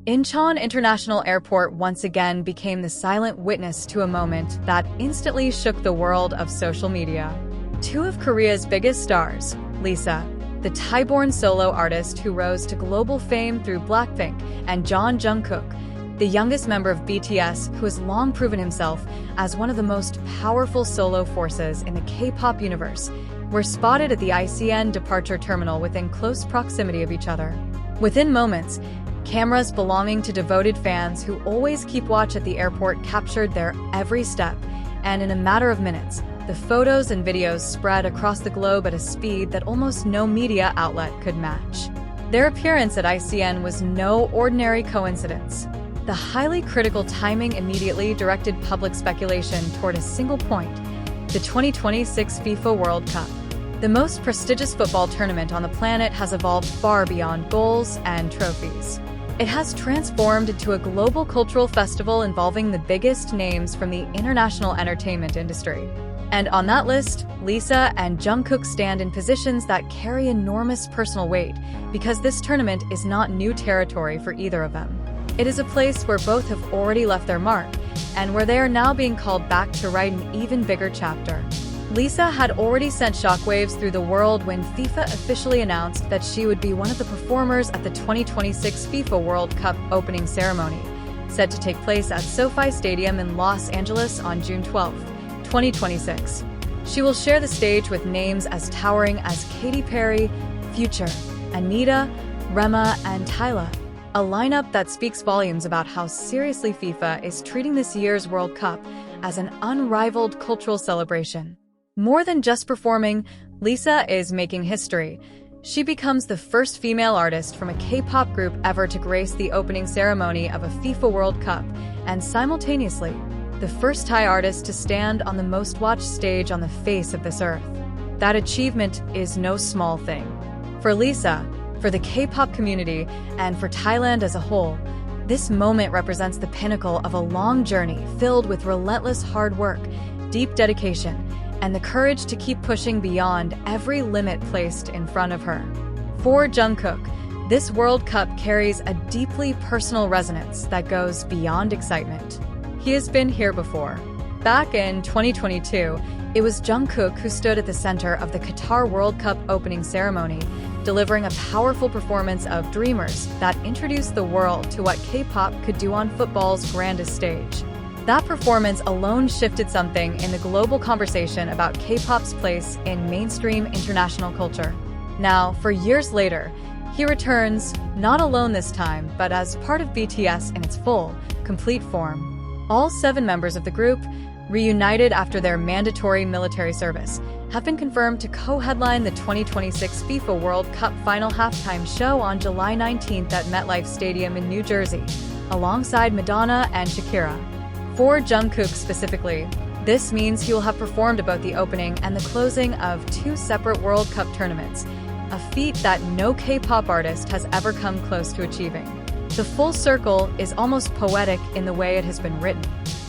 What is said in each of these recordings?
Incheon International Airport once again became the silent witness to a moment that instantly shook the world of social media. Two of Korea's biggest stars, Lisa, the Thai-born solo artist who rose to global fame through BLACKPINK, and Jungkook, the youngest member of BTS who has long proven himself as one of the most powerful solo forces in the K-pop universe, were spotted at the ICN departure terminal within close proximity of each other. Within moments, cameras belonging to devoted fans who always keep watch at the airport captured their every step, and in a matter of minutes, the photos and videos spread across the globe at a speed that almost no media outlet could match. Their appearance at ICN was no ordinary coincidence. The highly critical timing immediately directed public speculation toward a single point: the 2026 FIFA World Cup. The most prestigious football tournament on the planet has evolved far beyond goals and trophies. It has transformed into a global cultural festival involving the biggest names from the international entertainment industry. And on that list, Lisa and Jungkook stand in positions that carry enormous personal weight, because this tournament is not new territory for either of them. It is a place where both have already left their mark, and where they are now being called back to write an even bigger chapter. Lisa had already sent shockwaves through the world when FIFA officially announced that she would be one of the performers at the 2026 FIFA World Cup opening ceremony, set to take place at SoFi Stadium in Los Angeles on June 12, 2026. She will share the stage with names as towering as Katy Perry, Future, Anita, Rema, and Tyla, a lineup that speaks volumes about how seriously FIFA is treating this year's World Cup as an unrivaled cultural celebration. More than just performing, Lisa is making history. She becomes the first female artist from a K-pop group ever to grace the opening ceremony of a FIFA World Cup, and simultaneously, the first Thai artist to stand on the most-watched stage on the face of this earth. That achievement is no small thing. For Lisa, for the K-pop community, and for Thailand as a whole, this moment represents the pinnacle of a long journey filled with relentless hard work, deep dedication, and the courage to keep pushing beyond every limit placed in front of her. For Jungkook, this World Cup carries a deeply personal resonance that goes beyond excitement. He has been here before. Back in 2022, it was Jungkook who stood at the center of the Qatar World Cup opening ceremony, delivering a powerful performance of Dreamers that introduced the world to what K-pop could do on football's grandest stage. That performance alone shifted something in the global conversation about K-pop's place in mainstream international culture. Now, for years later, he returns, not alone this time, but as part of BTS in its full, complete form. All 7 members of the group, reunited after their mandatory military service, have been confirmed to co-headline the 2026 FIFA World Cup final halftime show on July 19th at MetLife Stadium in New Jersey, alongside Madonna and Shakira. For Jungkook specifically, this means he will have performed at both the opening and the closing of 2 separate World Cup tournaments, a feat that no K-pop artist has ever come close to achieving. The full circle is almost poetic in the way it has been written.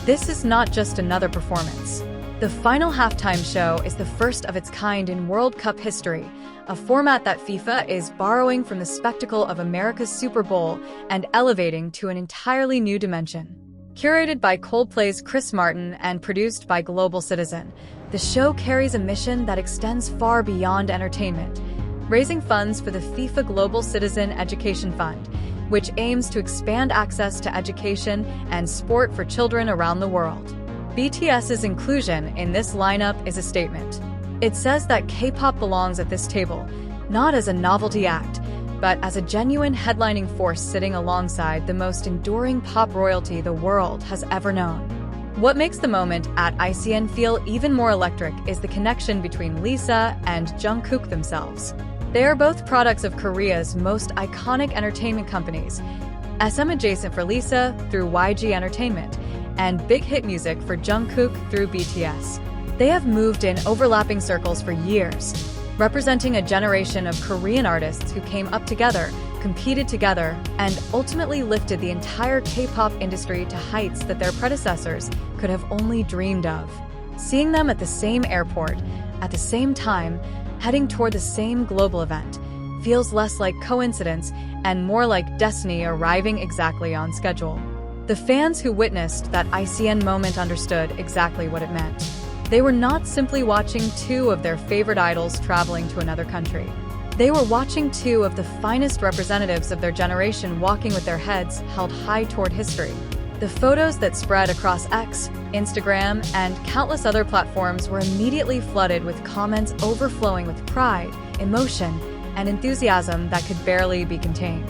This is not just another performance. The final halftime show is the first of its kind in World Cup history, a format that FIFA is borrowing from the spectacle of America's Super Bowl and elevating to an entirely new dimension. Curated by Coldplay's Chris Martin and produced by Global Citizen, the show carries a mission that extends far beyond entertainment, raising funds for the FIFA Global Citizen Education Fund, which aims to expand access to education and sport for children around the world. BTS's inclusion in this lineup is a statement. It says that K-pop belongs at this table, not as a novelty act, but as a genuine headlining force sitting alongside the most enduring pop royalty the world has ever known. What makes the moment at ICN feel even more electric is the connection between Lisa and Jungkook themselves. They are both products of Korea's most iconic entertainment companies, SM adjacent for Lisa through YG Entertainment, and big hit music for Jungkook through BTS. They have moved in overlapping circles for years, representing a generation of Korean artists who came up together, competed together, and ultimately lifted the entire K-pop industry to heights that their predecessors could have only dreamed of. Seeing them at the same airport, at the same time, heading toward the same global event, feels less like coincidence and more like destiny arriving exactly on schedule. The fans who witnessed that ICN moment understood exactly what it meant. They were not simply watching two of their favorite idols traveling to another country. They were watching two of the finest representatives of their generation walking with their heads held high toward history. The photos that spread across X, Instagram, and countless other platforms were immediately flooded with comments overflowing with pride, emotion, and enthusiasm that could barely be contained.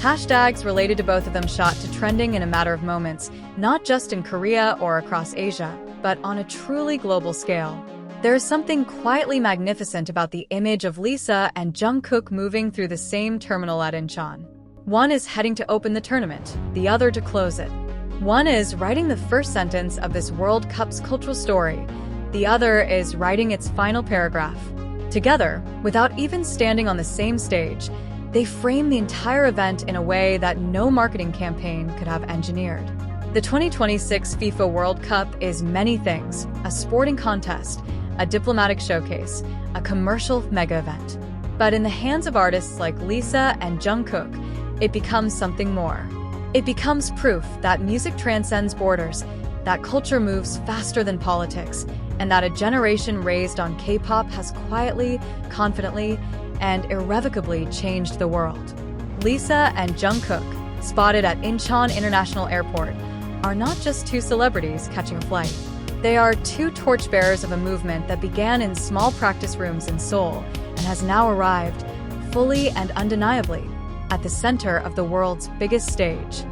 Hashtags related to both of them shot to trending in a matter of moments, not just in Korea or across Asia, but on a truly global scale. There is something quietly magnificent about the image of Lisa and Jungkook moving through the same terminal at Incheon. One is heading to open the tournament, the other to close it. One is writing the first sentence of this World Cup's cultural story, the other is writing its final paragraph. Together, without even standing on the same stage, they frame the entire event in a way that no marketing campaign could have engineered. The 2026 FIFA World Cup is many things: a sporting contest, a diplomatic showcase, a commercial mega event. But in the hands of artists like Lisa and Jungkook, it becomes something more. It becomes proof that music transcends borders, that culture moves faster than politics, and that a generation raised on K-pop has quietly, confidently, and irrevocably changed the world. Lisa and Jungkook, spotted at Incheon International Airport, are not just two celebrities catching a flight. They are two torchbearers of a movement that began in small practice rooms in Seoul and has now arrived, fully and undeniably, at the center of the world's biggest stage.